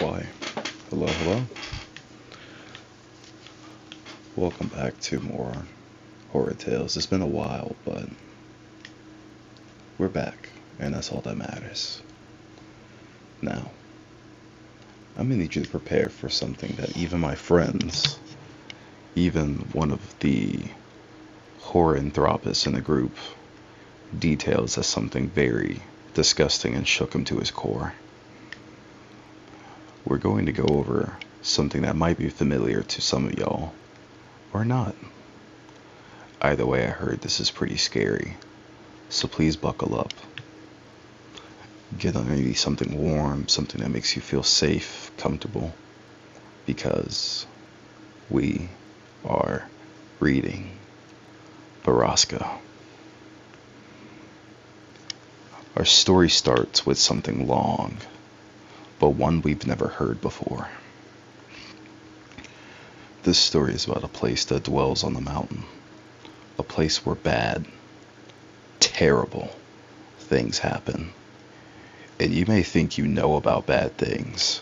Why? Hello, hello. Welcome back to more horror tales. It's been a while, but we're back, and that's all that matters. Now, I'm gonna need you to prepare for something that even my friends, even one of the horror anthropists in the group, details as something very disgusting and shook him to his core. We're going to go over something that might be familiar to some of y'all, or not. Either way, I heard this is pretty scary, so please buckle up. Get underneath something warm, something that makes you feel safe, comfortable, because we are reading Borrasca. Our story starts with something long, but one we've never heard before. This story is about a place that dwells on the mountain, a place where bad, terrible things happen. And you may think you know about bad things,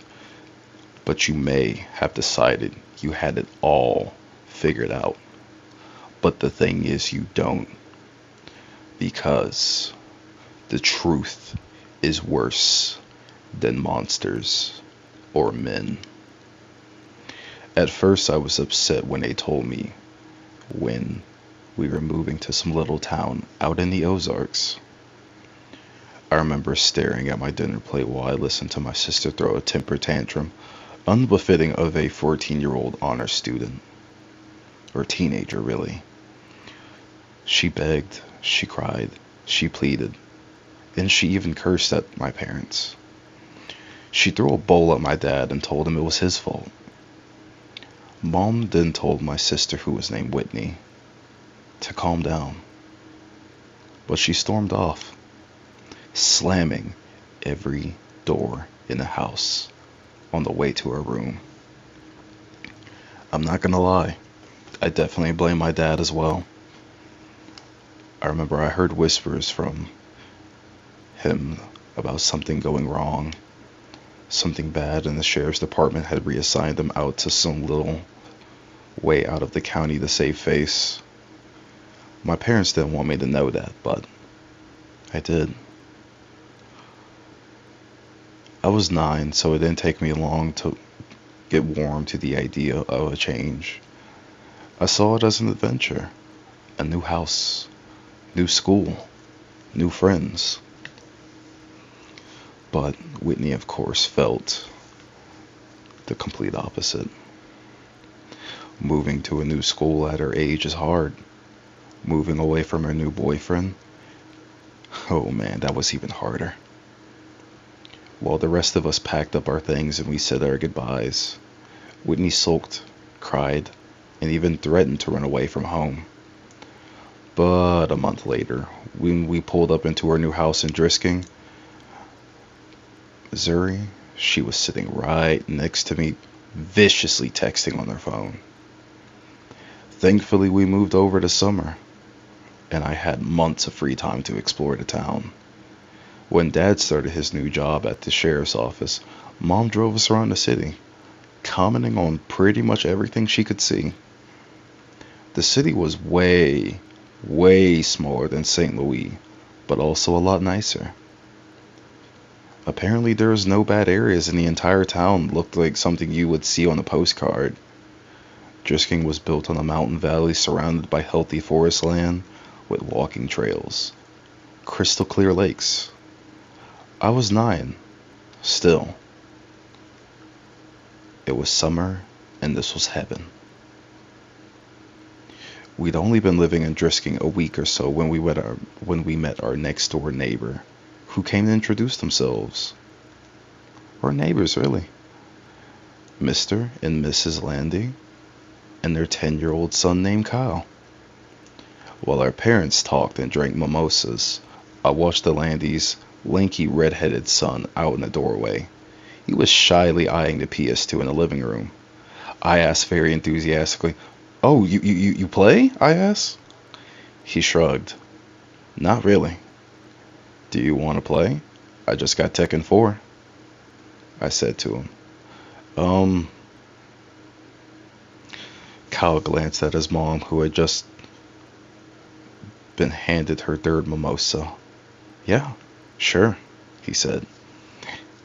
but you may have decided you had it all figured out. But the thing is, you don't, because the truth is worse than monsters or men. At first, I was upset when they told me when we were moving to some little town out in the Ozarks. I remember staring at my dinner plate while I listened to my sister throw a temper tantrum unbefitting of a 14-year-old honor student, or teenager really. She begged, she cried, she pleaded, and she even cursed at my parents. She threw a bowl at my dad and told him it was his fault. Mom then told my sister, who was named Whitney, to calm down, but she stormed off, slamming every door in the house on the way to her room. I'm not gonna lie, I definitely blame my dad as well. I remember I heard whispers from him about something going wrong, something bad, and the sheriff's department had reassigned him out to some little way out of the county to save face. My parents didn't want me to know that, but I did. I was 9, so it didn't take me long to get warm to the idea of a change. I saw it as an adventure, a new house, new school, new friends. But Whitney, of course, felt the complete opposite. Moving to a new school at her age is hard. Moving away from her new boyfriend, oh man, that was even harder. While the rest of us packed up our things and we said our goodbyes, Whitney sulked, cried, and even threatened to run away from home. But a month later, when we pulled up into our new house in Drisking, Missouri, she was sitting right next to me, viciously texting on her phone. Thankfully, we moved over to summer, and I had months of free time to explore the town. When Dad started his new job at the sheriff's office, Mom drove us around the city, commenting on pretty much everything she could see. The city was way, way smaller than St. Louis, but also a lot nicer. Apparently there was no bad areas, and the entire town looked like something you would see on a postcard. Drisking was built on a mountain valley surrounded by healthy forest land with walking trails, crystal clear lakes. I was 9, still. It was summer, and this was heaven. We'd only been living in Drisking a week or so when we met our next door neighbor, who came to introduce themselves. Or neighbors, really. Mr. and Mrs. Landy, and their 10-year-old son named Kyle. While our parents talked and drank mimosas, I watched the Landys' lanky red-headed son out in the doorway. He was shyly eyeing the PS2 in the living room. I asked very enthusiastically, "Oh, you play?" I asked. He shrugged. "Not really." "Do you want to play? I just got Tekken 4," I said to him. Um, Kyle glanced at his mom, who had just been handed her third mimosa. Yeah, sure, he said.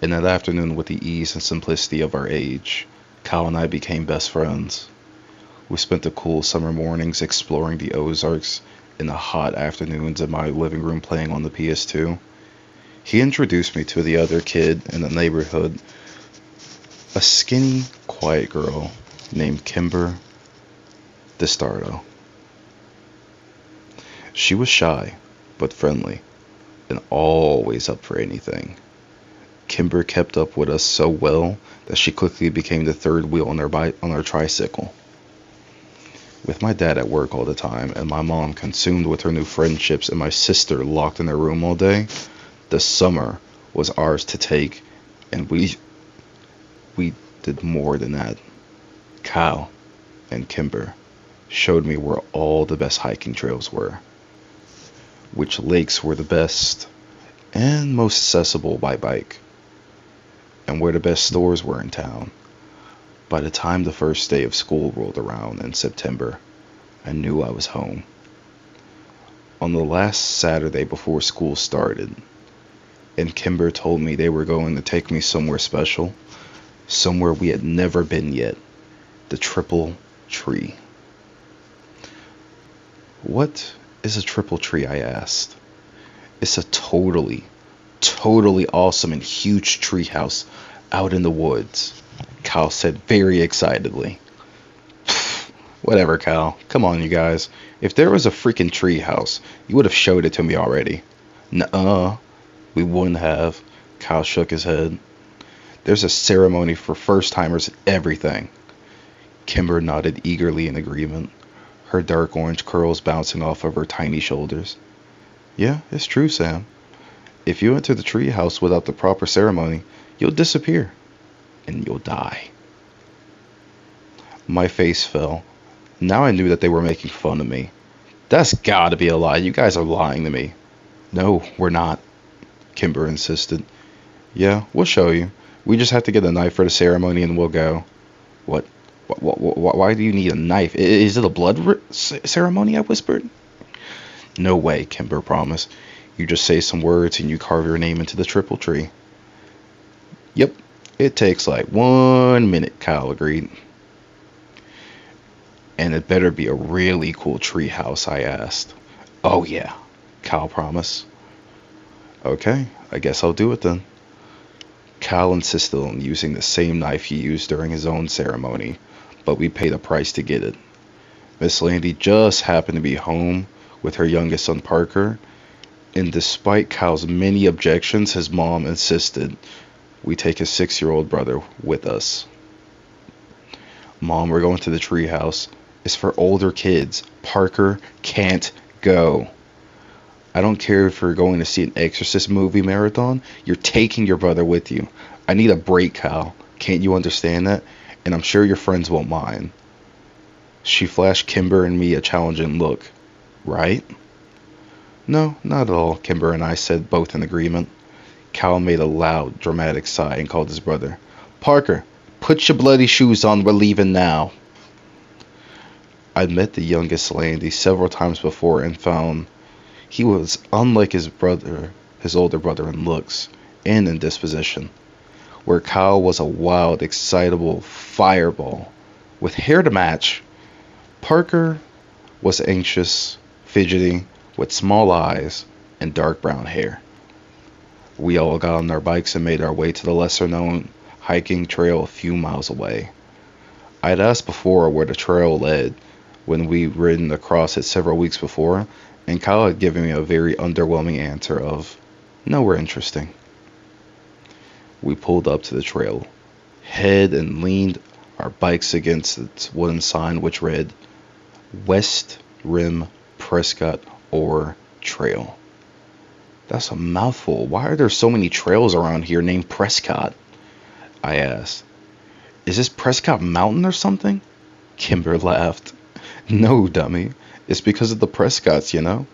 In that afternoon, with the ease and simplicity of our age, Kyle and I became best friends. We spent the cool summer mornings exploring the Ozarks and the hot afternoons in my living room playing on the PS2. He introduced me to the other kid in the neighborhood, a skinny, quiet girl named Kimber DeStardo. She was shy, but friendly, and always up for anything. Kimber kept up with us so well that she quickly became the third wheel on our tricycle. With my dad at work all the time and my mom consumed with her new friendships and my sister locked in her room all day, the summer was ours to take, and we did more than that. Kyle and Kimber showed me where all the best hiking trails were, which lakes were the best and most accessible by bike, and where the best stores were in town. By the time the first day of school rolled around in September, I knew I was home. On the last Saturday before school started, and Kimber told me they were going to take me somewhere special, somewhere we had never been yet, the Triple Tree. What is a triple tree? I asked. It's a totally awesome and huge tree house out in the woods, Kyle said very excitedly. Whatever, Kyle. Come on, you guys. If there was a freaking tree house, you would have showed it to me already. Nuh-uh. We wouldn't have. Kyle shook his head. There's a ceremony for first-timers and everything. Kimber nodded eagerly in agreement, her dark orange curls bouncing off of her tiny shoulders. Yeah, it's true, Sam. If you enter the tree house without the proper ceremony, you'll disappear. And you'll die. My face fell. Now I knew that they were making fun of me. That's gotta be a lie. You guys are lying to me. No, we're not, Kimber insisted. Yeah, we'll show you. We just have to get a knife for the ceremony and we'll go. What? Why do you need a knife? Is it a blood ceremony? I whispered. No way, Kimber promised. You just say some words and you carve your name into the triple tree. Yep, it takes like 1 minute, Kyle agreed. And it better be a really cool tree house, I asked. Oh yeah, Kyle promised. Okay, I guess I'll do it then. Kyle insisted on using the same knife he used during his own ceremony, but we paid a price to get it. Miss Landy just happened to be home with her youngest son Parker, and despite Kyle's many objections, his mom insisted we take his 6-year-old brother with us. Mom, we're going to the tree house. It's for older kids. Parker can't go. I don't care if you're going to see an Exorcist movie marathon. You're taking your brother with you. I need a break, Kyle. Can't you understand that? And I'm sure your friends won't mind. She flashed Kimber and me a challenging look. Right? No, not at all, Kimber and I said, both in agreement. Kyle made a loud, dramatic sigh and called his brother. Parker, put your bloody shoes on. We're leaving now. I'd met the youngest Landy several times before and found he was unlike his older brother in looks and in disposition. Where Kyle was a wild, excitable fireball with hair to match, Parker was anxious, fidgety, with small eyes and dark brown hair. We all got on our bikes and made our way to the lesser-known hiking trail a few miles away. I'd asked before where the trail led when we'd ridden across it several weeks before, and Kyle had given me a very underwhelming answer of, nowhere interesting. We pulled up to the trail, head and leaned our bikes against its wooden sign which read, West Rim Prescott Ore Trail. That's a mouthful. Why are there so many trails around here named Prescott? I asked. Is this Prescott Mountain or something? Kimber laughed. No, dummy. It's because of the Prescotts, you know?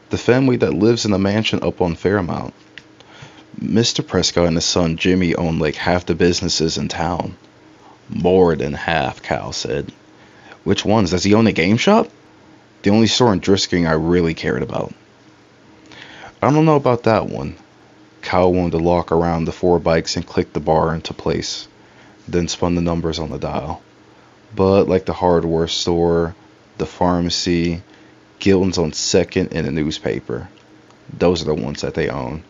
The family that lives in a mansion up on Fairmount. Mr. Prescott and his son Jimmy own like half the businesses in town. More than half, Cal said. Which ones? Does he own a game shop? The only store in Drisking I really cared about. I don't know about that one. Cal wound the lock around the 4 bikes and clicked the bar into place, then spun the numbers on the dial. But like the hardware store, the pharmacy, Gilton's on second, and a newspaper. Those are the ones that they own.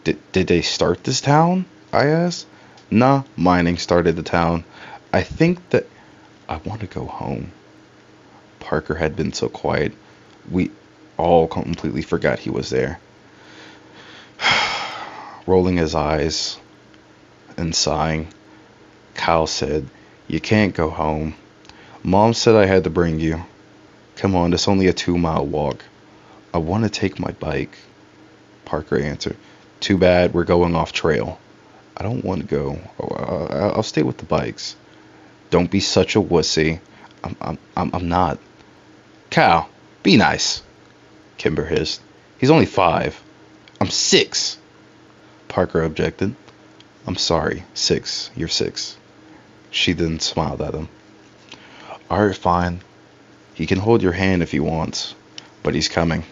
Did they start this town? I asked. Nah, mining started the town. I think that I want to go home. Parker had been so quiet. We all completely forgot he was there. Rolling his eyes and sighing, Kyle said, "You can't go home. Mom said I had to bring you. Come on, it's only a 2-mile walk." "I want to take my bike," Parker answered. "Too bad, we're going off trail." "I don't want to go. I'll stay with the bikes." "Don't be such a wussy." I'm not." "Cal, be nice," Kimber hissed. "He's only 5. I'm 6. Parker objected. "I'm sorry, 6. You're 6. She then smiled at him. "Alright, fine. He can hold your hand if he wants, but he's coming."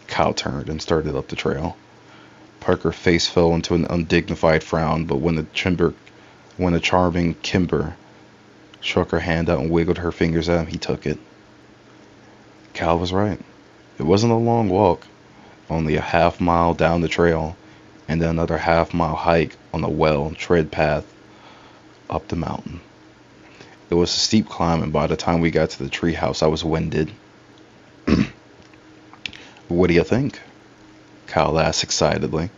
Kyle turned and started up the trail. Parker's face fell into an undignified frown, but when the charming Kimber shook her hand out and wiggled her fingers at him, he took it. Cal was right. It wasn't a long walk, only a half-mile down the trail, and then another half-mile hike on a well-tread path up the mountain. It was a steep climb, and by the time we got to the treehouse, I was winded. "What do you think?" Kyle asked excitedly.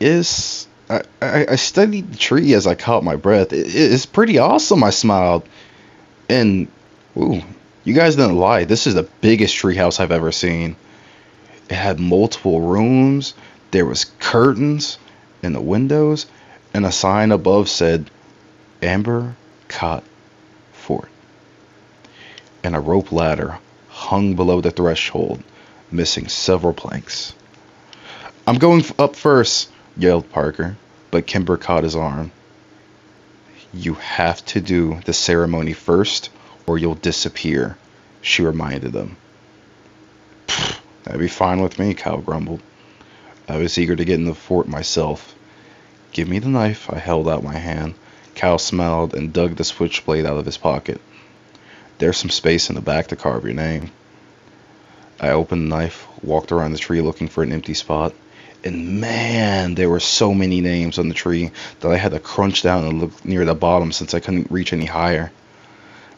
I studied the tree as I caught my breath. It's pretty awesome," I smiled. "And, ooh, you guys didn't lie. This is the biggest treehouse I've ever seen. It had multiple rooms, there was curtains in the windows, and a sign above said, 'Amber Cot Fort.' And a rope ladder hung below the threshold, missing several planks." "I'm going up first," yelled Parker, but Kimber caught his arm. "You have to do the ceremony first, or you'll disappear," she reminded him. "That'd be fine with me," Kyle grumbled. I was eager to get in the fort myself. "Give me the knife." I held out my hand. Kyle smiled and dug the switchblade out of his pocket. "There's some space in the back to carve your name." I opened the knife, walked around the tree looking for an empty spot, and man, there were so many names on the tree that I had to crunch down and look near the bottom since I couldn't reach any higher.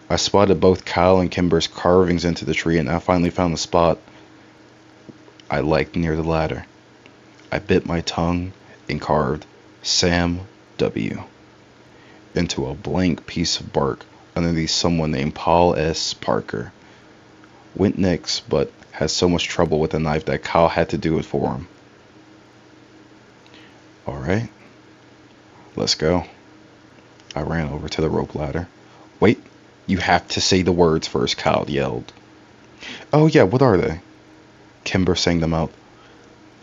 I spotted both Kyle and Kimber's carvings into the tree, and I finally found the spot I liked near the ladder. I bit my tongue and carved Sam W. into a blank piece of bark underneath someone named Paul S. Parker. Went next, but had so much trouble with the knife that Kyle had to do it for him. "Alright, let's go." I ran over to the rope ladder. "Wait, you have to say the words first," Kyle yelled. "Oh yeah, what are they?" Kimber sang them out.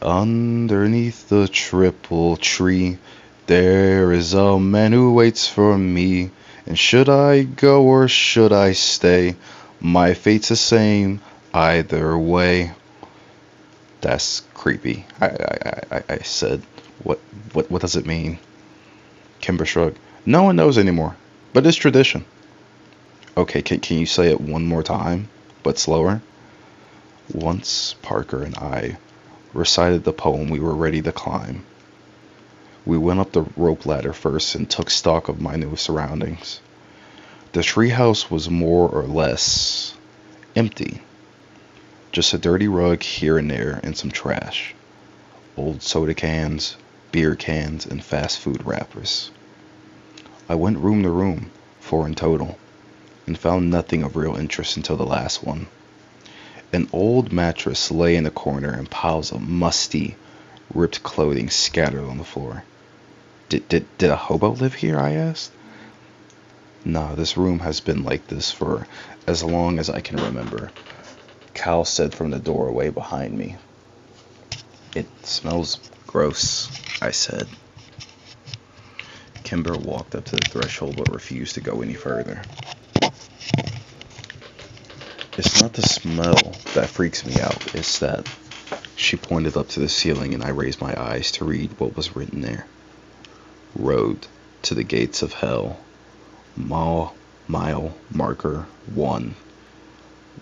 "Underneath the triple tree, there is a man who waits for me. And should I go or should I stay? My fate's the same either way." "That's creepy," I said. What does it mean?" Kimber shrugged. "No one knows anymore, but it's tradition." "Okay, can you say it one more time, but slower?" Once Parker and I recited the poem, we were ready to climb. We went up the rope ladder first and took stock of my new surroundings. The treehouse was more or less empty. Just a dirty rug here and there and some trash. Old soda cans, beer cans, and fast food wrappers. I went room to room, 4 in total, and found nothing of real interest until the last one. An old mattress lay in the corner and piles of musty, ripped clothing scattered on the floor. Did a hobo live here?" I asked. "Nah, this room has been like this for as long as I can remember," Cal said from the doorway behind me. "It smells gross," I said. Kimber walked up to the threshold but refused to go any further. It's not the smell that freaks me out, it's that. She pointed up to the ceiling and I raised my eyes to read what was written there. Road to the gates of hell. Mile marker 1.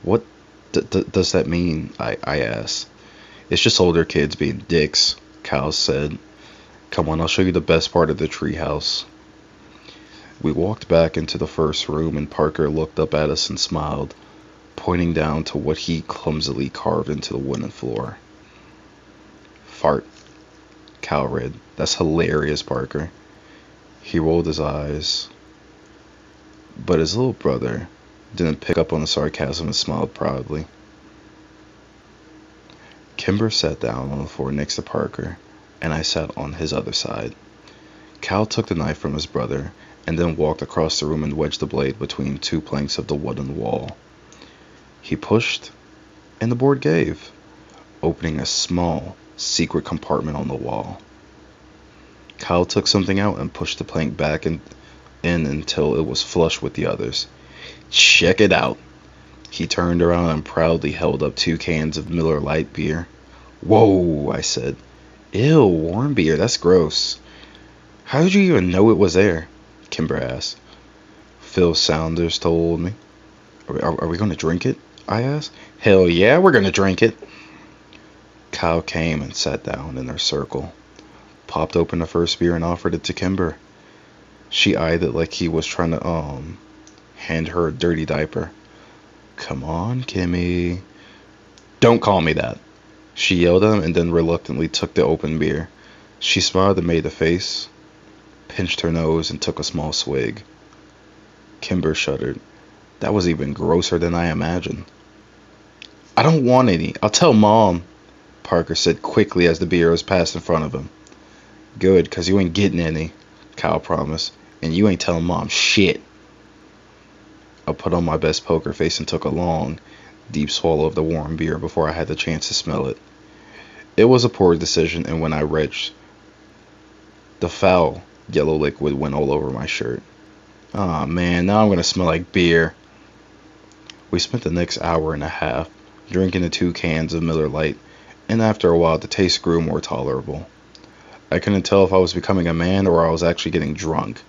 What does that mean? I asked. It's just older kids being dicks, Cal said. Come on, I'll show you the best part of the treehouse. We walked back into the first room and Parker looked up at us and smiled, pointing down to what he clumsily carved into the wooden floor. Fart, Cal read. That's hilarious, Parker. He rolled his eyes, but his little brother didn't pick up on the sarcasm and smiled proudly. Kimber sat down on the floor next to Parker, and I sat on his other side. Cal took the knife from his brother, and then walked across the room and wedged the blade between 2 planks of the wooden wall. He pushed, and the board gave, opening a small, secret compartment on the wall. Kyle took something out and pushed the plank back in until it was flush with the others. Check it out. He turned around and proudly held up 2 cans of Miller Lite beer. Whoa, I said. Ew, warm beer, that's gross. How did you even know it was there? Kimber asked. Phil Saunders told me. Are we going to drink it? I asked. Hell yeah, we're going to drink it. Kyle came and sat down in their circle, popped open the first beer and offered it to Kimber. She eyed it like he was trying to hand her a dirty diaper. Come on, Kimmy. Don't call me that. She yelled at him and then reluctantly took the open beer. She smiled and made a face, pinched her nose and took a small swig. Kimber shuddered. That was even grosser than I imagined. I don't want any. I'll tell Mom, Parker said quickly as the beer was passed in front of him. Good, 'cause you ain't getting any, Kyle promised, and you ain't telling Mom shit. I put on my best poker face and took a long, deep swallow of the warm beer before I had the chance to smell it. It was a poor decision, and when I retched, the foul yellow liquid went all over my shirt. Aw, man, now I'm gonna smell like beer. We spent the next hour and a half drinking the 2 cans of Miller Lite, and after a while the taste grew more tolerable. I couldn't tell if I was becoming a man or I was actually getting drunk.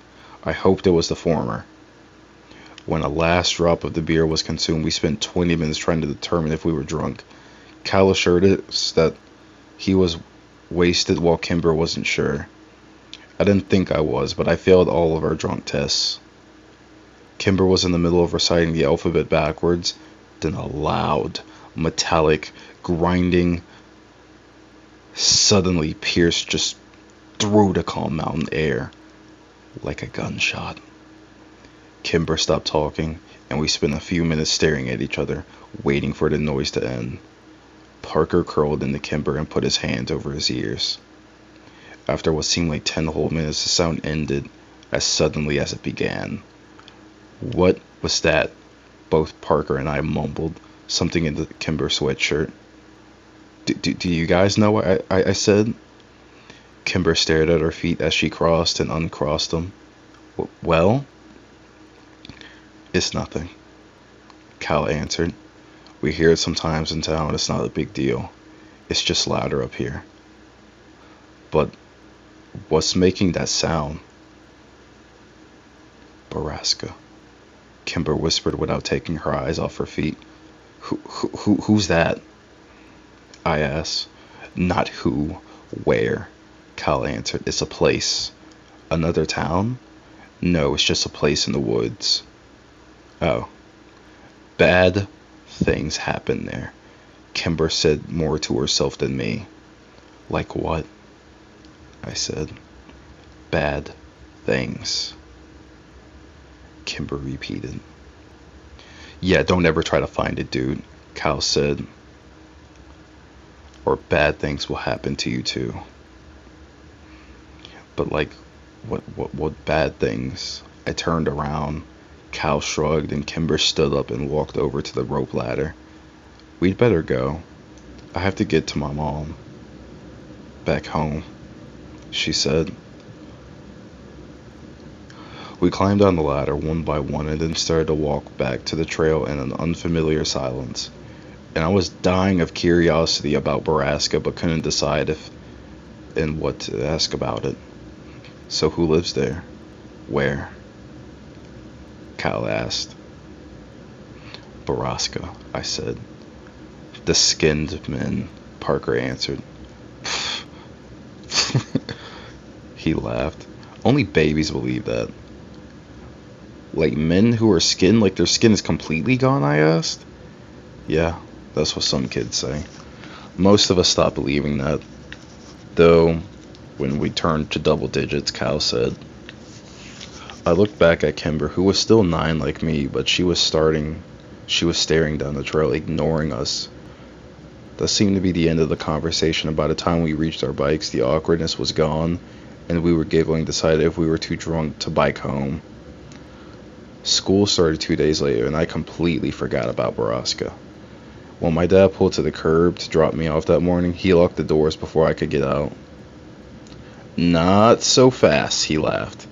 I hoped it was the former. When a last drop of the beer was consumed, we spent 20 minutes trying to determine if we were drunk. Cal assured us that he was wasted while Kimber wasn't sure. I didn't think I was, but I failed all of our drunk tests. Kimber was in the middle of reciting the alphabet backwards, then a loud, metallic, grinding suddenly pierced just through the calm mountain air, like a gunshot. Kimber stopped talking, and we spent a few minutes staring at each other, waiting for the noise to end. Parker curled into Kimber and put his hands over his ears. After what seemed like 10 whole minutes, the sound ended as suddenly as it began. What was that? Both Parker and I mumbled, something in the Kimber sweatshirt. Do you guys know what I said? Kimber stared at her feet as she crossed and uncrossed them. Well? It's nothing, Cal answered. We hear it sometimes in town. It's not a big deal. It's just louder up here. But what's making that sound? Borrasca, Kimber whispered without taking her eyes off her feet. Who's that? I asked. Not who, where, Cal answered. It's a place. Another town? No, it's just a place in the woods. Oh. Bad things happen there, Kimber said more to herself than me. Like what? I said. Bad things, Kimber repeated. Yeah, don't ever try to find it, dude, Cal said. Or bad things will happen to you too. But like, what bad things? I turned around. Cal shrugged and Kimber stood up and walked over to the rope ladder. We'd better go. I have to get to my mom. Back home, she said. We climbed down the ladder one by one and then started to walk back to the trail in an unfamiliar silence. And I was dying of curiosity about Borrasca, but couldn't decide if and what to ask about it. So who lives there? Where? Cal asked. Borrasca, I said. The skinned men, Parker answered. He laughed. Only babies believe that. Like men who are skinned, like their skin is completely gone, I asked. Yeah, that's what some kids say. Most of us stopped believing that. Though, when we turned to double digits, Cal said. I looked back at Kimber, who was still 9 like me, but she was staring down the trail, ignoring us. That seemed to be the end of the conversation. By the time we reached our bikes, the awkwardness was gone, and we were giggling, decided if we were too drunk to bike home. School started 2 days later, and I completely forgot about Borrasca. When my dad pulled to the curb to drop me off that morning, he locked the doors before I could get out. Not so fast, he laughed.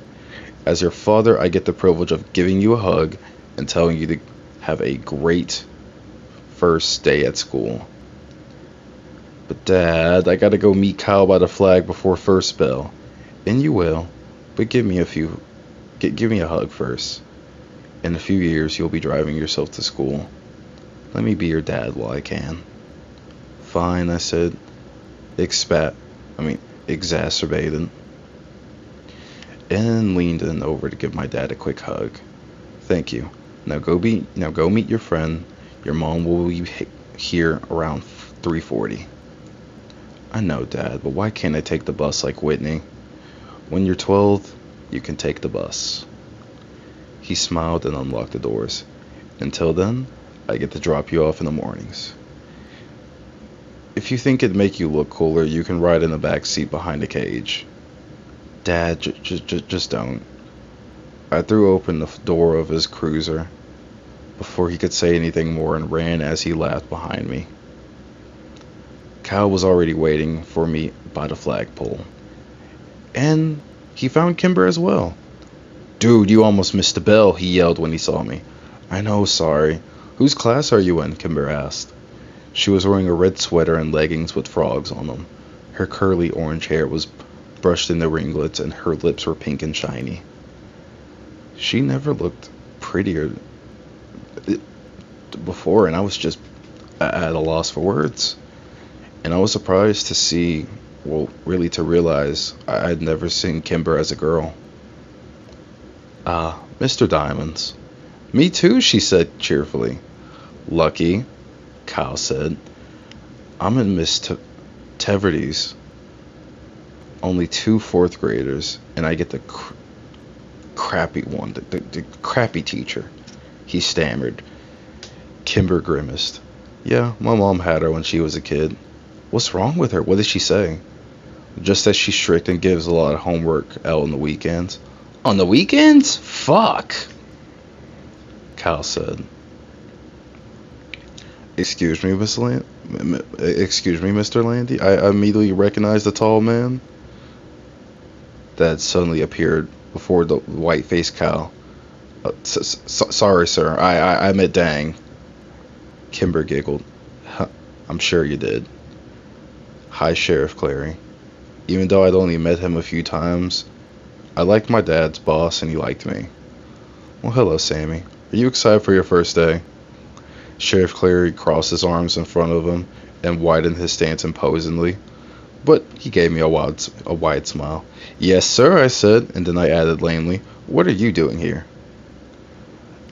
As your father, I get the privilege of giving you a hug and telling you to have a great first day at school. But Dad, I gotta go meet Kyle by the flag before first bell. And you will, but give me a hug first. In a few years, you'll be driving yourself to school. Let me be your dad while I can. Fine, I said, exacerbated, and leaned in over to give my dad a quick hug. Thank you. Now go meet your friend. Your mom will be here around 3:40. I know, Dad, but why can't I take the bus like Whitney? When you're 12, you can take the bus. He smiled and unlocked the doors. Until then, I get to drop you off in the mornings. If you think it'd make you look cooler, you can ride in the back seat behind the cage. Dad, just don't. I threw open the door of his cruiser before he could say anything more and ran as he laughed behind me. Cal was already waiting for me by the flagpole. And he found Kimber as well. Dude, you almost missed the bell, he yelled when he saw me. I know, sorry. Whose class are you in? Kimber asked. She was wearing a red sweater and leggings with frogs on them. Her curly orange hair was brushed into ringlets and her lips were pink and shiny. She never looked prettier before, and I was just at a loss for words. And I was surprised to realize I'd never seen Kimber as a girl. Mr. Diamonds. Me too, she said cheerfully. Lucky, Kyle said. I'm in Miss Teverty's. Only 2 4th graders, and I get the crappy one, the crappy teacher. He stammered. Kimber grimaced. Yeah, my mom had her when she was a kid. What's wrong with her? What did she say? Just that she's strict and gives a lot of homework out on the weekends. On the weekends? Fuck, Cal said. Excuse me, Mr. Landy. I immediately recognized the tall man that had suddenly appeared before the white-faced Cal. Sorry, sir. I meant dang. Kimber giggled. I'm sure you did. Hi, Sheriff Clary. Even though I'd only met him a few times, I liked my dad's boss and he liked me. Well, hello, Sammy. Are you excited for your first day? Sheriff Clary crossed his arms in front of him and widened his stance imposingly, but he gave me a wide smile. Yes, sir, I said, and then I added lamely, what are you doing here?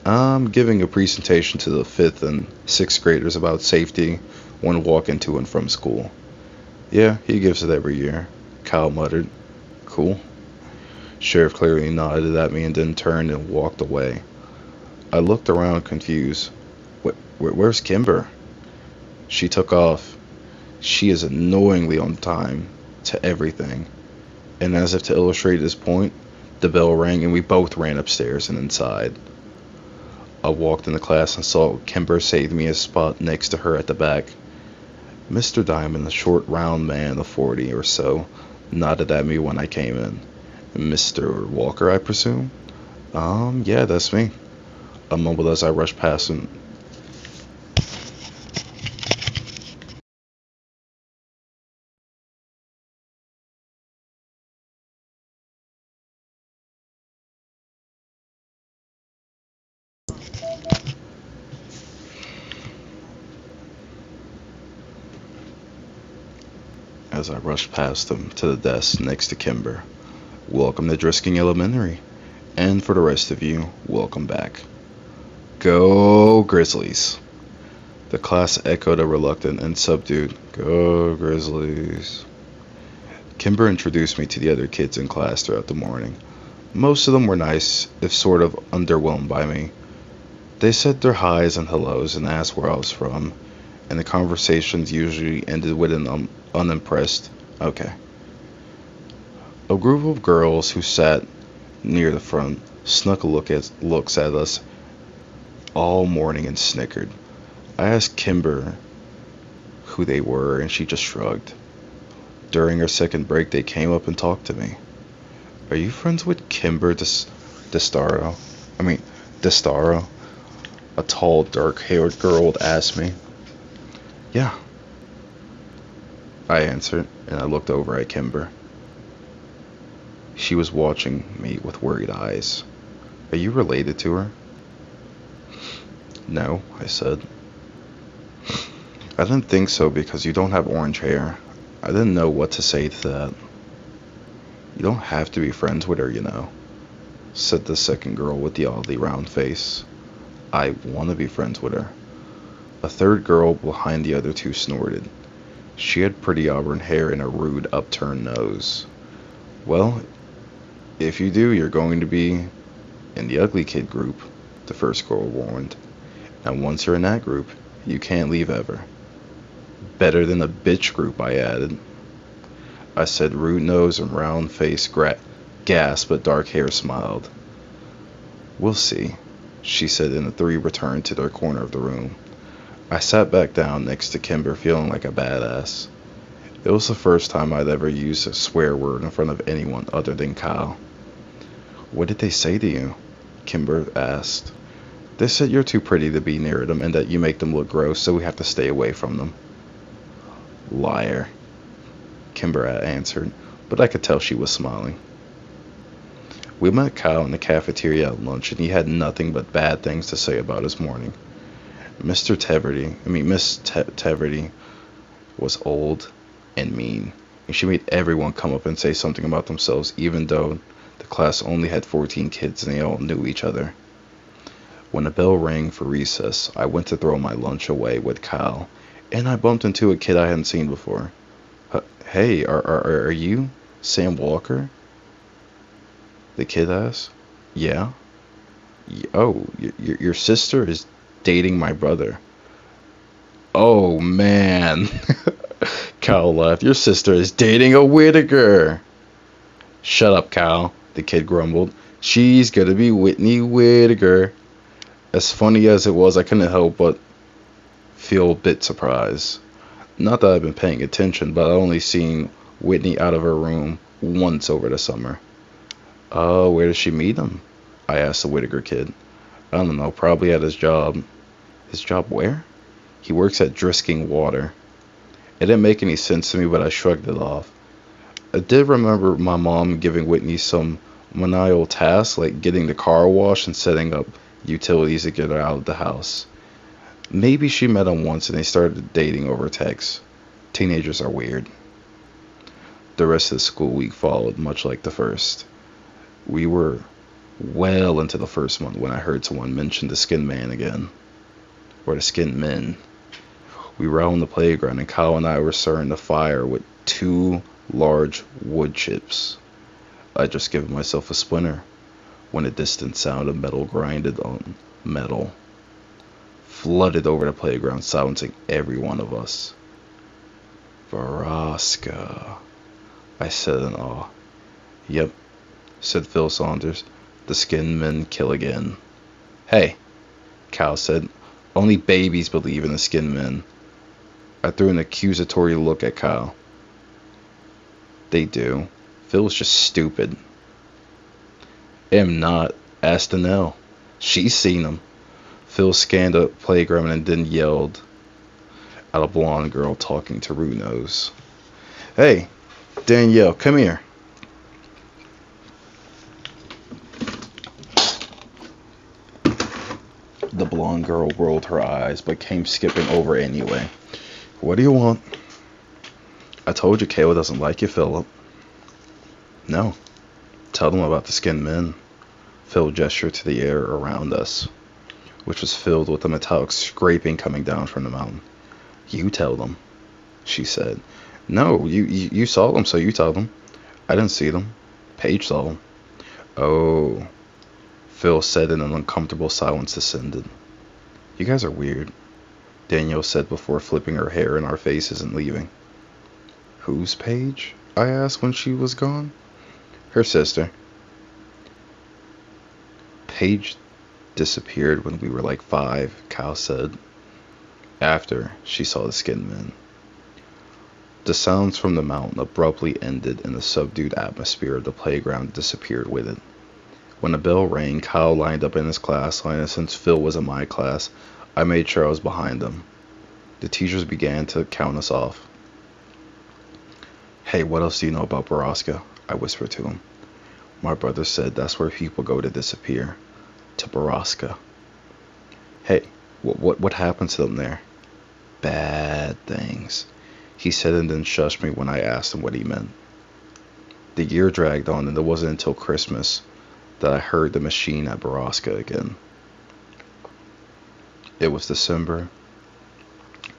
I'm giving a presentation to the 5th and 6th graders about safety when walking to and from school. Yeah, he gives it every year, Kyle muttered. Cool. Sheriff Clary nodded at me and then turned and walked away. I looked around confused. Where's Kimber? She took off. She is annoyingly on time to everything. And as if to illustrate this point, the bell rang and we both ran upstairs and inside. I walked into class and saw Kimber save me a spot next to her at the back. Mr. Diamond, a short, round man of 40 or so, nodded at me when I came in. Mr. Walker, I presume? Yeah, that's me. I mumbled as I rushed past him. As I rushed past him to the desk next to Kimber. Welcome to Drisking Elementary. And for the rest of you, welcome back. Go Grizzlies. The class echoed a reluctant and subdued, Go Grizzlies. Kimber introduced me to the other kids in class throughout the morning. Most of them were nice, if sort of underwhelmed by me. They said their highs and hellos and asked where I was from, and the conversations usually ended with an unimpressed, okay. A group of girls who sat near the front snuck looks at us all morning and snickered. I asked Kimber who they were, and she just shrugged. During our second break, they came up and talked to me. Are you friends with Kimber Destaro? Destaro? A tall, dark-haired girl asked me. Yeah, I answered, and I looked over at Kimber. She was watching me with worried eyes. Are you related to her? No, I said. I didn't think so because you don't have orange hair. I didn't know what to say to that. You don't have to be friends with her, you know, said the second girl with the oddly round face. I want to be friends with her. A third girl behind the other two snorted. She had pretty auburn hair and a rude upturned nose. Well, if you do, you're going to be in the ugly kid group, the first girl warned. And once you're in that group, you can't leave ever. Better than a bitch group, I added. I said rude nose and round face gasped, but dark hair smiled. We'll see, she said, and the three returned to their corner of the room. I sat back down next to Kimber, feeling like a badass. It was the first time I'd ever used a swear word in front of anyone other than Kyle. What did they say to you? Kimber asked. They said you're too pretty to be near them and that you make them look gross, so we have to stay away from them. Liar, Kimber answered, but I could tell she was smiling. We met Kyle in the cafeteria at lunch, and he had nothing but bad things to say about his morning. Miss Teverty was old and mean, and she made everyone come up and say something about themselves, even though the class only had 14 kids and they all knew each other. When the bell rang for recess, I went to throw my lunch away with Kyle, and I bumped into a kid I hadn't seen before. Hey, are you Sam Walker? The kid asked. Yeah. Oh, your sister is dating my brother. Oh, man. Kyle laughed. Your sister is dating a Whittaker. Shut up, Kyle, the kid grumbled. She's gonna be Whitney Whittaker. As funny as it was, I couldn't help but feel a bit surprised. Not that I've been paying attention, but I've only seen Whitney out of her room once over the summer. Where did she meet him? I asked the Whittaker kid. I don't know, probably at his job. His job where? He works at Drisking Water. It didn't make any sense to me, but I shrugged it off. I did remember my mom giving Whitney some menial tasks, like getting the car washed and setting up utilities to get her out of the house. Maybe she met him once and they started dating over text. Teenagers are weird. The rest of the school week followed, much like the first. We were well into the first month when I heard someone mention the skin man again. Or the skin men. We were out on the playground and Kyle and I were starting the fire with 2 large wood chips. I'd just given myself a splinter when a distant sound of metal grinded on metal flooded over the playground, silencing every one of us. Borrasca, I said in awe. Yep, said Phil Saunders. The skin men kill again. Hey, Kyle said. Only babies believe in the skin men. I threw an accusatory look at Kyle. They do. Phil's just stupid. I am not Ask Danelle. She's seen them. Phil scanned the playground and then yelled at a blonde girl talking to Rue Nose. Hey, Danielle, come here. The blonde girl rolled her eyes but came skipping over anyway. What do you want? I told you Kayla doesn't like you, Philip. No. Tell them about the skinned men. Phil gestured to the air around us, which was filled with a metallic scraping coming down from the mountain. You tell them, she said. No, you saw them, so you tell them. I didn't see them. Paige saw them. Oh, Phil said, and an uncomfortable silence descended. You guys are weird, Danielle said before flipping her hair in our faces and leaving. Who's Paige? I asked when she was gone. Her sister. Paige disappeared when we were like 5, Cal said, after she saw the skinned men. The sounds from the mountain abruptly ended, and the subdued atmosphere of the playground disappeared with it. When the bell rang, Kyle lined up in his class line, and since Phil was in my class, I made sure I was behind him. The teachers began to count us off. Hey, what else do you know about Borrasca? I whispered to him. My brother said that's where people go to disappear. To Borrasca. Hey, what happened to them there? Bad things, he said, and then shushed me when I asked him what he meant. The year dragged on, and it wasn't until Christmas that I heard the machine at Borrasca again. It was December,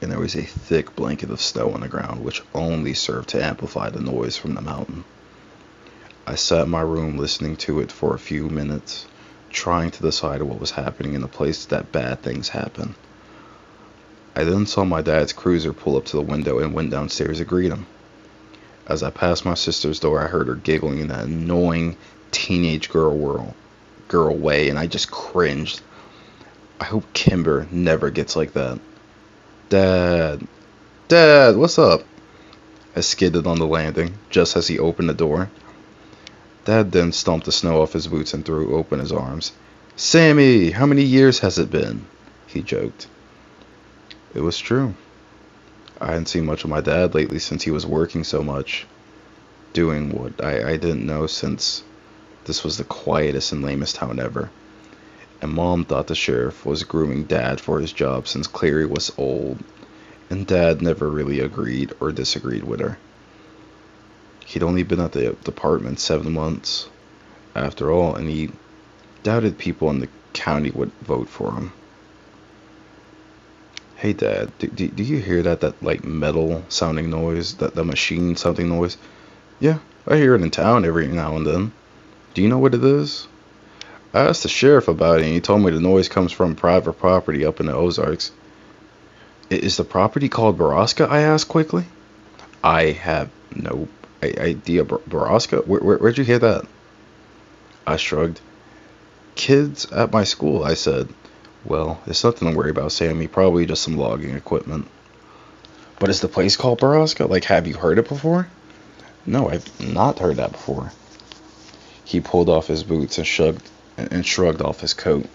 and there was a thick blanket of snow on the ground, which only served to amplify the noise from the mountain. I sat in my room listening to it for a few minutes, trying to decide what was happening in the place that bad things happen. I then saw my dad's cruiser pull up to the window and went downstairs to greet him. As I passed my sister's door, I heard her giggling in that annoying teenage girl way, and I just cringed. I hope Kimber never gets like that. Dad, what's up? I skidded on the landing just as he opened the door. Dad then stomped the snow off his boots and threw open his arms. Sammy, how many years has it been? He joked. It was true. I hadn't seen much of my dad lately since he was working so much, doing what I didn't know, since this was the quietest and lamest town ever. And Mom thought the sheriff was grooming Dad for his job since Clary was old, and Dad never really agreed or disagreed with her. He'd only been at the department 7 months, after all, and he doubted people in the county would vote for him. Hey Dad, do you hear that like metal sounding noise, that the machine sounding noise? Yeah, I hear it in town every now and then. Do you know what it is? I asked the sheriff about it, and he told me the noise comes from private property up in the Ozarks. Is the property called Borrasca? I asked quickly. I have no idea. Borrasca? Where'd you hear that? I shrugged. Kids at my school, I said. Well, it's nothing to worry about, Sammy. Probably just some logging equipment. But is the place called Borrasca? Like, have you heard it before? No, I've not heard that before. He pulled off his boots and shrugged off his coat.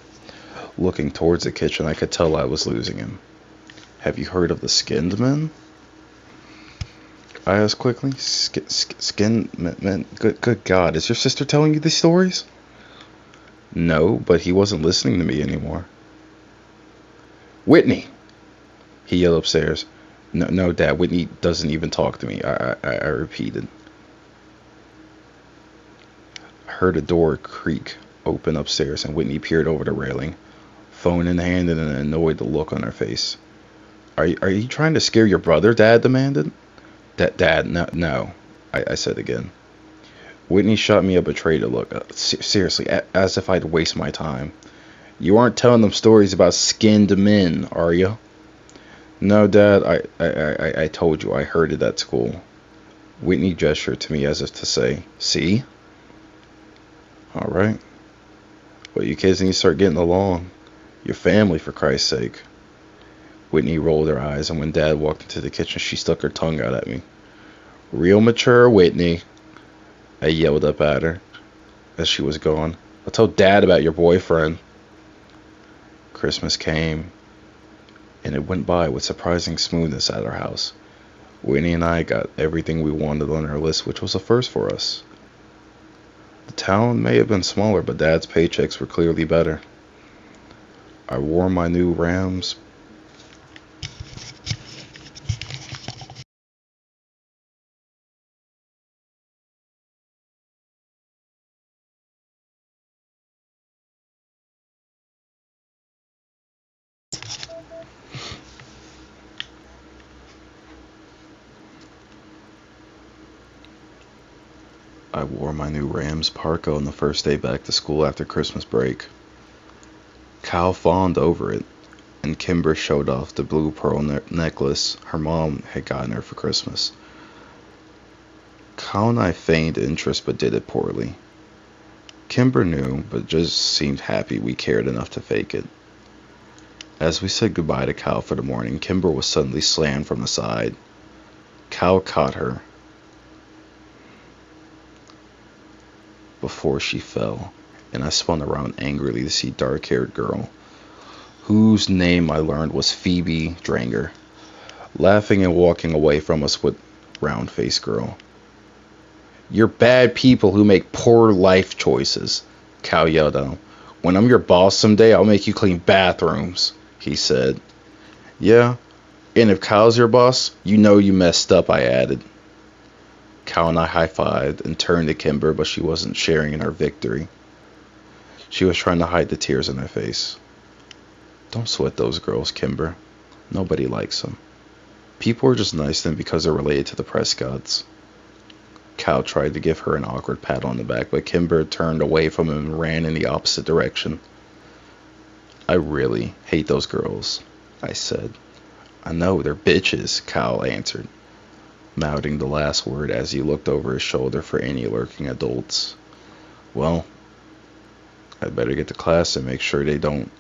Looking towards the kitchen, I could tell I was losing him. Have you heard of the skinned men? I asked quickly. Skinned men? Good God, is your sister telling you these stories? No, but he wasn't listening to me anymore. Whitney! He yelled upstairs. No, Dad, Whitney doesn't even talk to me, I repeated. I heard a door creak open upstairs, and Whitney peered over the railing, phone in hand and an annoyed look on her face. Are you trying to scare your brother? Dad demanded. Dad, no, I said again. Whitney shot me a betrayed look. Seriously, as if I'd waste my time. You aren't telling them stories about skinned men, are you? No, Dad, I told you I heard it at school. Whitney gestured to me as if to say, see? All right. Well, you kids need to start getting along. Your family, for Christ's sake. Whitney rolled her eyes, and when Dad walked into the kitchen, she stuck her tongue out at me. Real mature, Whitney. I yelled up at her as she was gone. I'll tell Dad about your boyfriend. Christmas came, and it went by with surprising smoothness at our house. Winnie and I got everything we wanted on our list, which was a first for us. The town may have been smaller, but Dad's paychecks were clearly better. I wore my new Rams. I wore my new Rams parka on the first day back to school after Christmas break. Cal fawned over it, and Kimber showed off the blue pearl necklace her mom had gotten her for Christmas. Cal and I feigned interest but did it poorly. Kimber knew, but just seemed happy we cared enough to fake it. As we said goodbye to Cal for the morning, Kimber was suddenly slammed from the side. Cal caught her before she fell, and I spun around angrily to see dark-haired girl, whose name I learned was Phoebe Dranger, laughing and walking away from us with round-faced girl. "You're bad people who make poor life choices," Cal yelled out. "When I'm your boss someday, I'll make you clean bathrooms," he said. "Yeah, and if Cal's your boss, you know you messed up," I added. Cal and I high-fived and turned to Kimber, but she wasn't sharing in our victory. She was trying to hide the tears in her face. "Don't sweat those girls, Kimber. Nobody likes them. People are just nice to them because they're related to the Prescotts." Cal tried to give her an awkward pat on the back, but Kimber turned away from him and ran in the opposite direction. "I really hate those girls," I said. "I know, they're bitches," Cal answered, mouthing the last word as he looked over his shoulder for any lurking adults. "Well, I'd better get to class and make sure they don't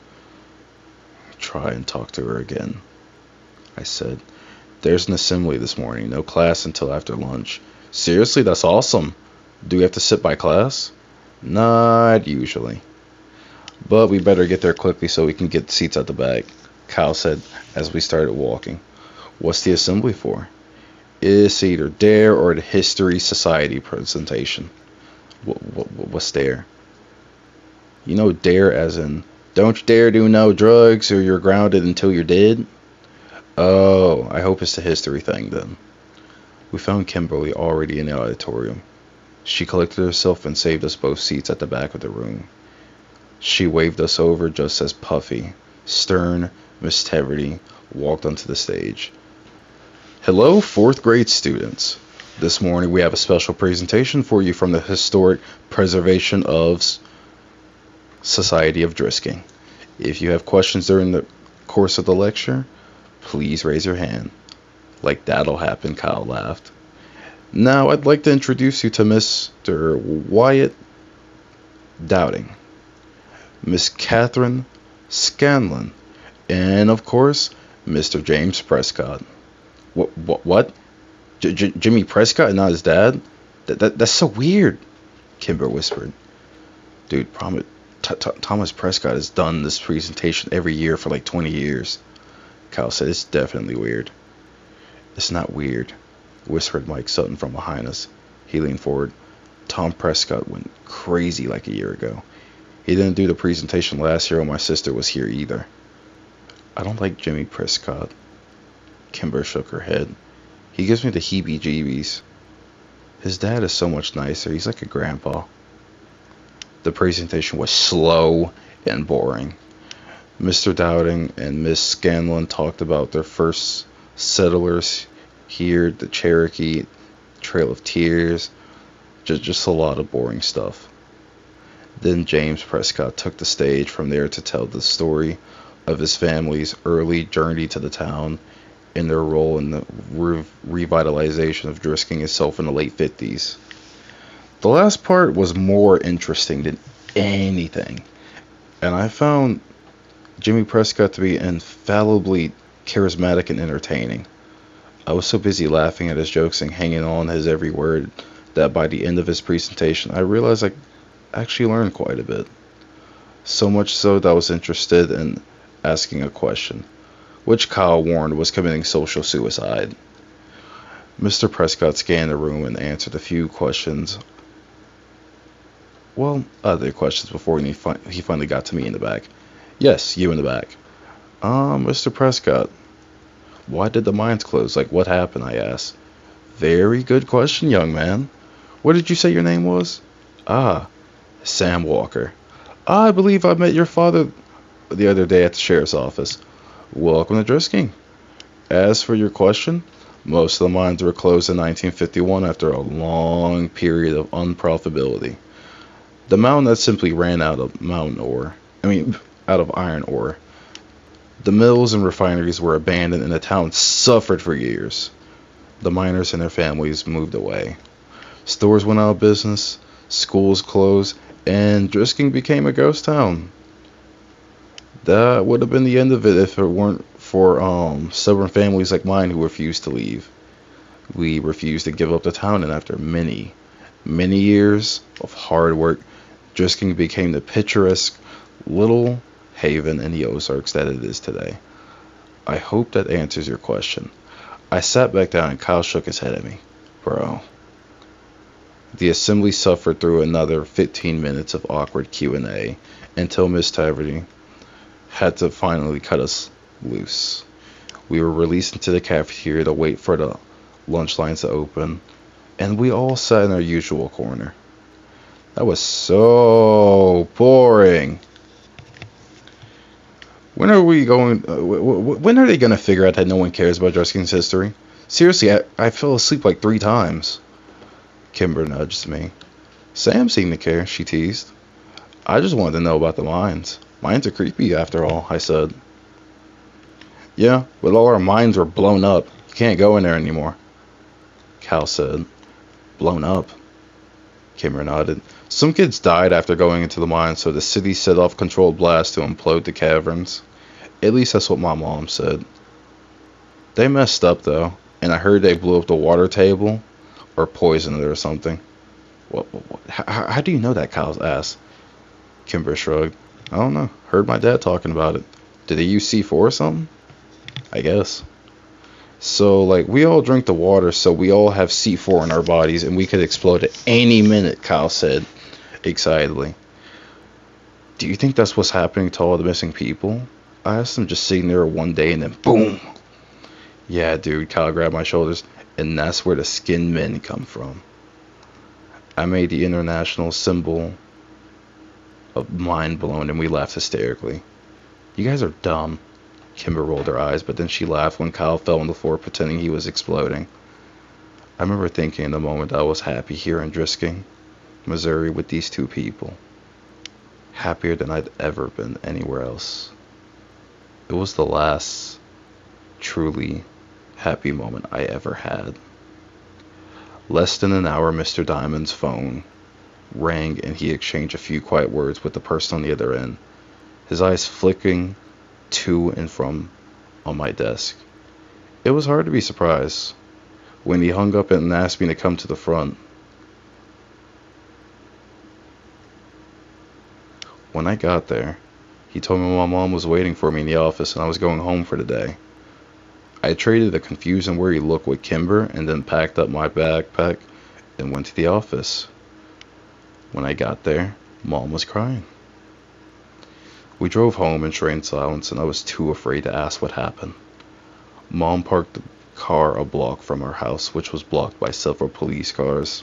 try and talk to her again," I said. "There's an assembly this morning, no class until after lunch." "Seriously, that's awesome. Do we have to sit by class?" "Not usually. But we better get there quickly so we can get seats at the back," Cal said as we started walking. "What's the assembly for?" "It's either DARE or the History Society presentation." What's DARE?" "You know DARE as in, don't you dare do no drugs or you're grounded until you're dead?" "Oh, I hope it's the history thing then." We found Kimberly already in the auditorium. She collected herself and saved us both seats at the back of the room. She waved us over just as puffy, stern Miss Teverty walked onto the stage. "Hello, 4th grade students. This morning we have a special presentation for you from the Historic Preservation of Society of Drisking. If you have questions during the course of the lecture, please raise your hand." "Like that'll happen," Kyle laughed. "Now I'd like to introduce you to Mr. Wyatt Dowding, Miss Catherine Scanlon, and of course, Mr. James Prescott." What? Jimmy Prescott and not his dad? That's so weird," Kimber whispered. "Dude, Thomas Prescott has done this presentation every year for like 20 years. Kyle said. "It's definitely weird." "It's not weird," whispered Mike Sutton from behind us. He leaned forward. "Tom Prescott went crazy like a year ago. He didn't do the presentation last year when my sister was here either." "I don't like Jimmy Prescott." Kimber shook her head. "He gives me the heebie-jeebies. His dad is so much nicer. He's like a grandpa." The presentation was slow and boring. Mr. Dowding and Miss Scanlon talked about their first settlers here, the Cherokee, Trail of Tears, just a lot of boring stuff. Then James Prescott took the stage from there to tell the story of his family's early journey to the town and their role in the revitalization of Drisking itself in the late 50s. The last part was more interesting than anything, and I found Jimmy Prescott to be infallibly charismatic and entertaining. I was so busy laughing at his jokes and hanging on his every word that by the end of his presentation I realized I actually learned quite a bit. So much so that I was interested in asking a question, which Kyle warned was committing social suicide. Mr. Prescott scanned the room and answered a few questions, well, other questions before he finally got to me in the back. Yes, you in the back. Mr. Prescott, why did the mines close? Like, what happened? I asked. Very good question, young man. What did you say your name was? Ah, Sam Walker. I believe I met your father the other day at the sheriff's office. Welcome to Drisking. As for your question, most of the mines were closed in 1951 after a long period of unprofitability. The mountain that simply ran out of out of iron ore. The mills and refineries were abandoned and the town suffered for years. The miners and their families moved away. Stores went out of business, schools closed, and Drisking became a ghost town. That would have been the end of it if it weren't for stubborn families like mine who refused to leave. We refused to give up the town, and after many, many years of hard work, Drisking became the picturesque little haven in the Ozarks that it is today. I hope that answers your question. I sat back down and Kyle shook his head at me. Bro. The assembly suffered through another 15 minutes of awkward Q&A until Miss Taverty had to finally cut us loose. We were released into the cafeteria to wait for the lunch lines to open, and we all sat in our usual corner. That was so boring. When are we going? When are they gonna figure out that no one cares about Drisking's history? Seriously, I fell asleep like 3 times. Kimber nudged me. Sam seemed to care, she teased. I just wanted to know about the mines. Mines are creepy, after all, I said. Yeah, but all our mines were blown up. You can't go in there anymore, Cal said. Blown up? Kimber nodded. Some kids died after going into the mines, so the city set off controlled blasts to implode the caverns. At least that's what my mom said. They messed up, though, and I heard they blew up the water table, or poisoned it or something. How do you know that, Kyle asked. Kimber shrugged. I don't know. Heard my dad talking about it. Did they use C4 or something? I guess. So, like, we all drink the water, so we all have C4 in our bodies, and we could explode at any minute, Kyle said, excitedly. Do you think that's what's happening to all the missing people? I asked him, just sitting there one day, and then boom! Yeah, dude, Kyle grabbed my shoulders, and that's where the skinned men come from. I made the international symbol of mind blown, and we laughed hysterically. You guys are dumb. Kimber rolled her eyes, but then she laughed when Kyle fell on the floor pretending he was exploding. I remember thinking in the moment I was happy here in Drisking, Missouri, with these 2 people. Happier than I'd ever been anywhere else. It was the last truly happy moment I ever had. Less than an hour, Mr. Diamond's phone rang and he exchanged a few quiet words with the person on the other end, his eyes flicking to and from on my desk. It was hard to be surprised when he hung up and asked me to come to the front. When I got there, he told me my mom was waiting for me in the office and I was going home for the day. I traded a confused and worried look with Kimber and then packed up my backpack and went to the office. When I got there, Mom was crying. We drove home in strained silence, and I was too afraid to ask what happened. Mom parked the car a block from our house, which was blocked by several police cars.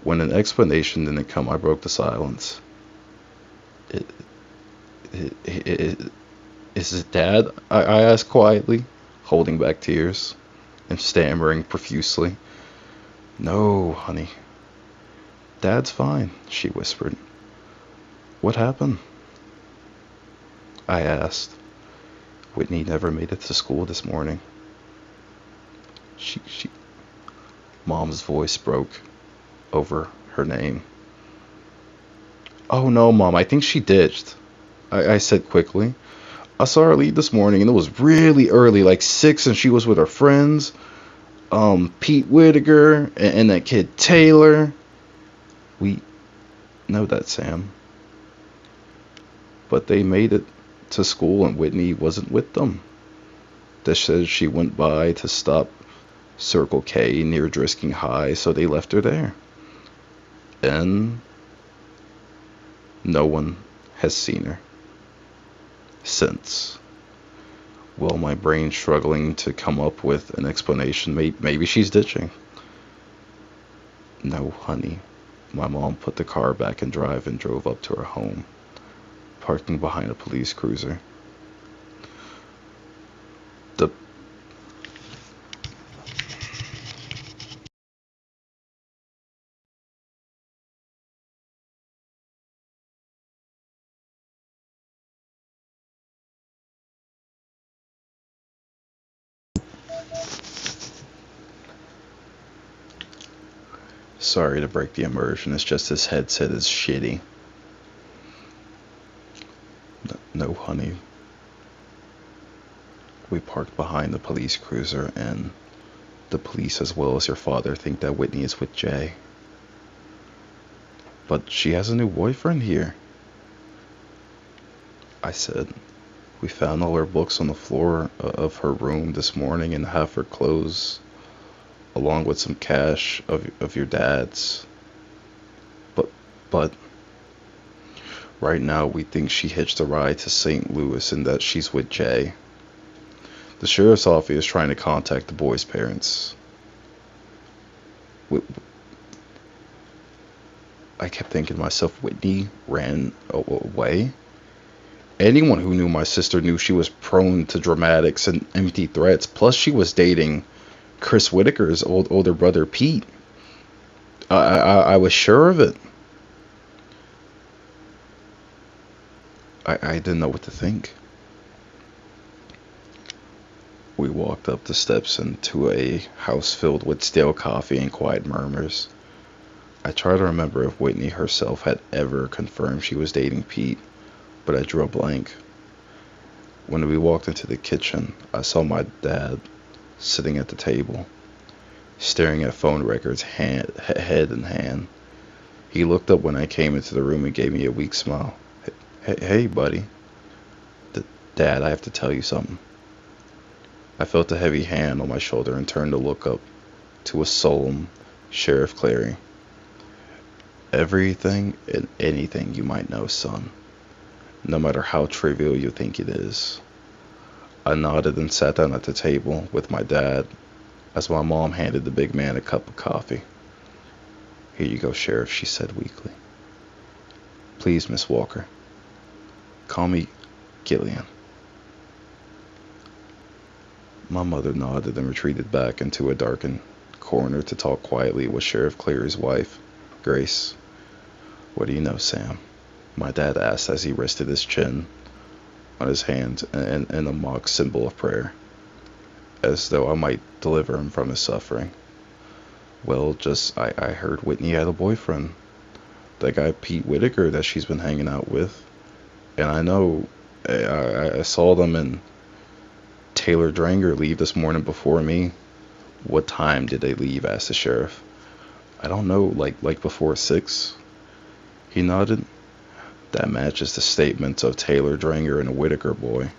When an explanation didn't come, I broke the silence. Is it Dad? I asked quietly, holding back tears and stammering profusely. No, honey. Dad's fine, she whispered. What happened? I asked. Whitney never made it to school this morning. She Mom's voice broke over her name. Oh no, Mom, I think she ditched, I said quickly. I saw her leave this morning and it was really early, like 6, and she was with her friends, Pete Whittaker and that kid Taylor. We know that, Sam. but they made it to school and Whitney wasn't with them. They said she went by to stop Circle K near Drisking High, so they left her there. And no one has seen her since. Well, my brain's struggling to come up with an explanation. Maybe she's ditching. No, honey. My mom put the car back in drive and drove up to her home, parking behind a police cruiser. The Sorry to break the immersion, it's just this headset is shitty. No, honey. We parked behind the police cruiser, and the police, as well as your father, think that Whitney is with Jay. But she has a new boyfriend here. I said, we found all her books on the floor of her room this morning and half her clothes, along with some cash of your dad's. But right now we think she hitched a ride to St. Louis and that she's with Jay. The sheriff's office is trying to contact the boy's parents. I kept thinking to myself, Whitney ran away? Anyone who knew my sister knew she was prone to dramatics and empty threats. Plus, she was dating Chris Whitaker's older brother, Pete. I was sure of it. I didn't know what to think. We walked up the steps into a house filled with stale coffee and quiet murmurs. I tried to remember if Whitney herself had ever confirmed she was dating Pete, but I drew a blank. When we walked into the kitchen, I saw my dad sitting at the table, staring at phone records head in hand. He looked up when I came into the room and gave me a weak smile. Hey, buddy. Dad, I have to tell you something. I felt a heavy hand on my shoulder and turned to look up to a solemn Sheriff Clary. Everything and anything you might know, son, no matter how trivial you think it is. I nodded and sat down at the table with my dad as my mom handed the big man a cup of coffee. Here you go, Sheriff, she said weakly. Please, Miss Walker, call me Gillian. My mother nodded and retreated back into a darkened corner to talk quietly with Sheriff Cleary's wife, Grace. What do you know, Sam? My dad asked as he rested his chin on his hand in a mock symbol of prayer, as though I might deliver him from his suffering. Well, I heard Whitney had a boyfriend, that guy Pete Whitaker that she's been hanging out with, and I know I saw them and Taylor Dranger leave this morning before me. What time did they leave? Asked the sheriff. I don't know, like before 6. He nodded. That matches the statements of Taylor Dranger and a Whitaker boy.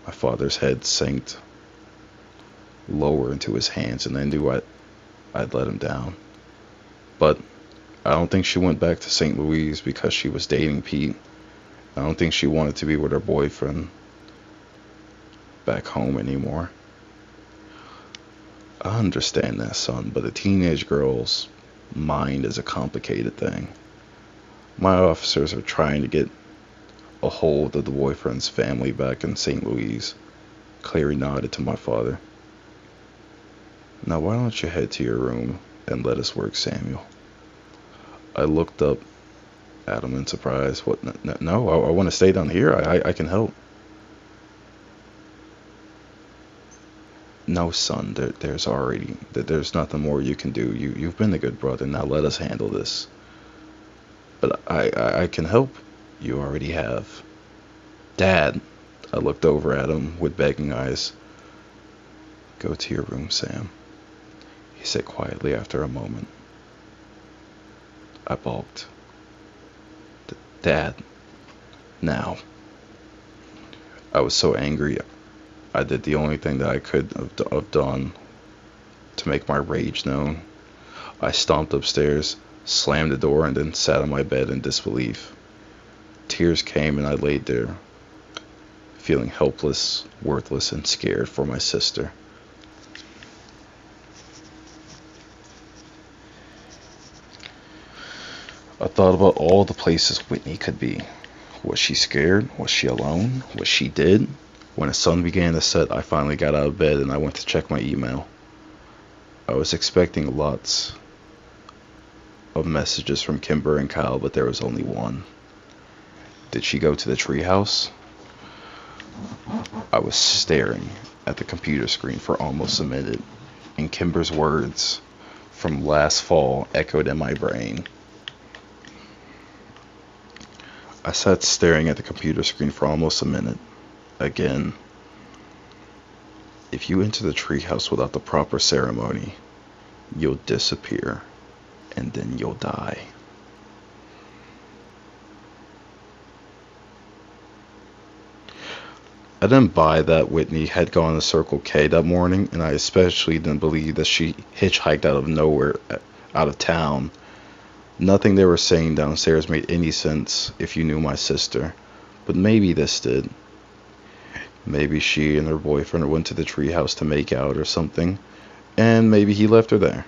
My father's head sank lower into his hands, and I knew I'd let him down. But I don't think she went back to St. Louis because she was dating Pete. I don't think she wanted to be with her boyfriend back home anymore. I understand that, son, but a teenage girl's mind is a complicated thing. My officers are trying to get a hold of the boyfriend's family back in St. Louis. Clary nodded to my father. Now why don't you head to your room and let us work, Samuel? I looked up at him in surprise. What? No, I want to stay down here. I can help. No, son, there's nothing more you can do. You've been a good brother. Now let us handle this. But I can help. You already have. Dad, I looked over at him with begging eyes. Go to your room, Sam, he said quietly after a moment. I balked. Dad, Now, I was so angry, I did the only thing that I could have done to make my rage known. I stomped upstairs, slammed the door, and then sat on my bed in disbelief. Tears came, and I laid there, feeling helpless, worthless, and scared for my sister. I thought about all the places Whitney could be. Was she scared? Was she alone? Was she dead? When the sun began to set, I finally got out of bed and I went to check my email. I was expecting lots of messages from Kimber and Kyle, but there was only one. Did she go to the treehouse? I was staring at the computer screen for almost a minute, and Kimber's words from last fall echoed in my brain. I sat staring at the computer screen for almost a minute. Again, if you enter the treehouse without the proper ceremony, you'll disappear, and then you'll die. I didn't buy that Whitney had gone to Circle K that morning, and I especially didn't believe that she hitchhiked out of nowhere, out of town. Nothing they were saying downstairs made any sense if you knew my sister, but maybe this did. Maybe she and her boyfriend went to the treehouse to make out or something, and maybe he left her there.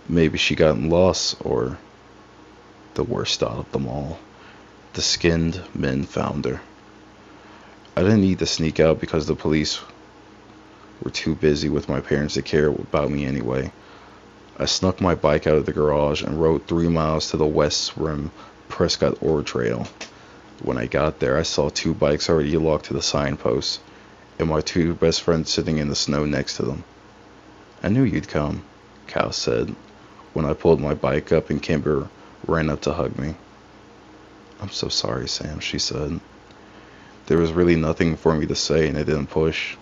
Maybe she got lost, or the worst thought of them all, the skinned men found her. I didn't need to sneak out because the police were too busy with my parents to care about me anyway. I snuck my bike out of the garage and rode 3 miles to the West Rim Prescott Ore Trail. When I got there, I saw 2 bikes already locked to the signpost, and my 2 best friends sitting in the snow next to them. I knew you'd come, Cal said, when I pulled my bike up and Kimber ran up to hug me. I'm so sorry, Sam, she said. There was really nothing for me to say, and I didn't push.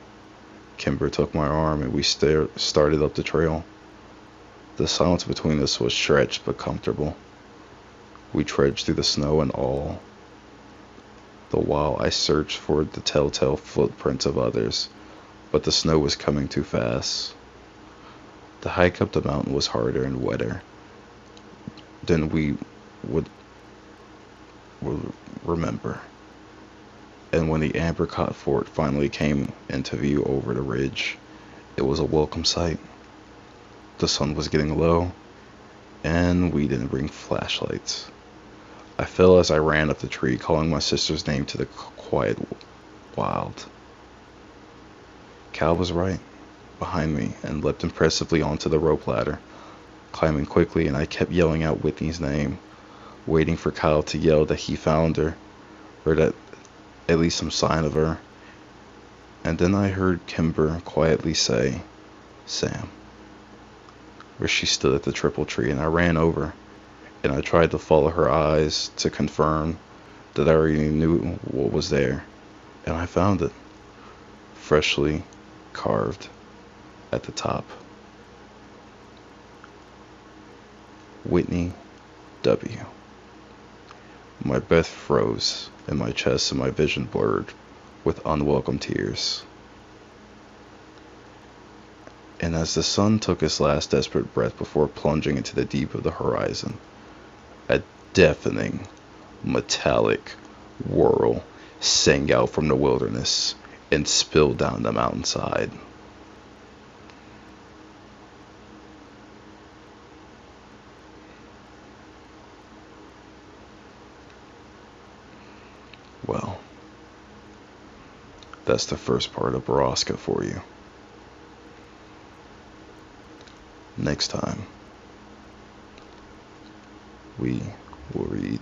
Kimber took my arm, and we started up the trail. The silence between us was stretched but comfortable. We trudged through the snow and all the while I searched for the telltale footprints of others, but the snow was coming too fast. The hike up the mountain was harder and wetter than we would remember. And when the Apricot Fort finally came into view over the ridge, it was a welcome sight. The sun was getting low, and we didn't bring flashlights. I fell as I ran up the tree, calling my sister's name to the quiet wild. Cal was right behind me and leapt impressively onto the rope ladder, climbing quickly, and I kept yelling out Whitney's name, waiting for Kyle to yell that he found her, or that at least some sign of her. And then I heard Kimber quietly say, Sam, where she stood at the triple tree, and I ran over, and I tried to follow her eyes to confirm that I already knew what was there, and I found it, freshly carved at the top. Whitney W. My breath froze in my chest and my vision blurred with unwelcome tears. And as the sun took its last desperate breath before plunging into the deep of the horizon, a deafening, metallic whirl sang out from the wilderness and spilled down the mountainside. Well, that's the first part of Borrasca for you. Next time, we will read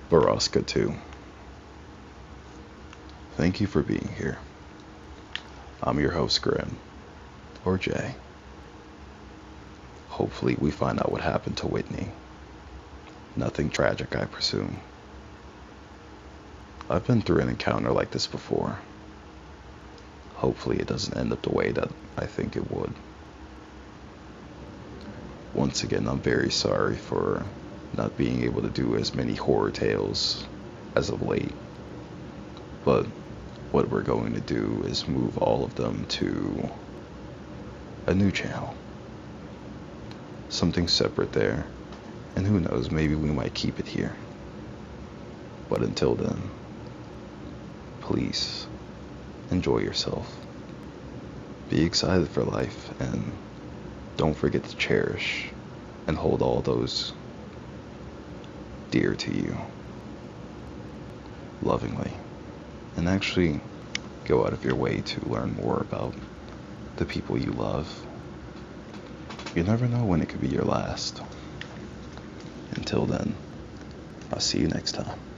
Borrasca 2. Thank you for being here. I'm your host, Grim, or Jay. Hopefully we find out what happened to Whitney. Nothing tragic, I presume. I've been through an encounter like this before. Hopefully it doesn't end up the way that I think it would. Once again, I'm very sorry for not being able to do as many horror tales as of late. But what we're going to do is move all of them to a new channel. Something separate there. And who knows, maybe we might keep it here. But until then, please enjoy yourself. Be excited for life, and don't forget to cherish and hold all those dear to you lovingly. And actually go out of your way to learn more about the people you love. You never know when it could be your last. Until then, I'll see you next time.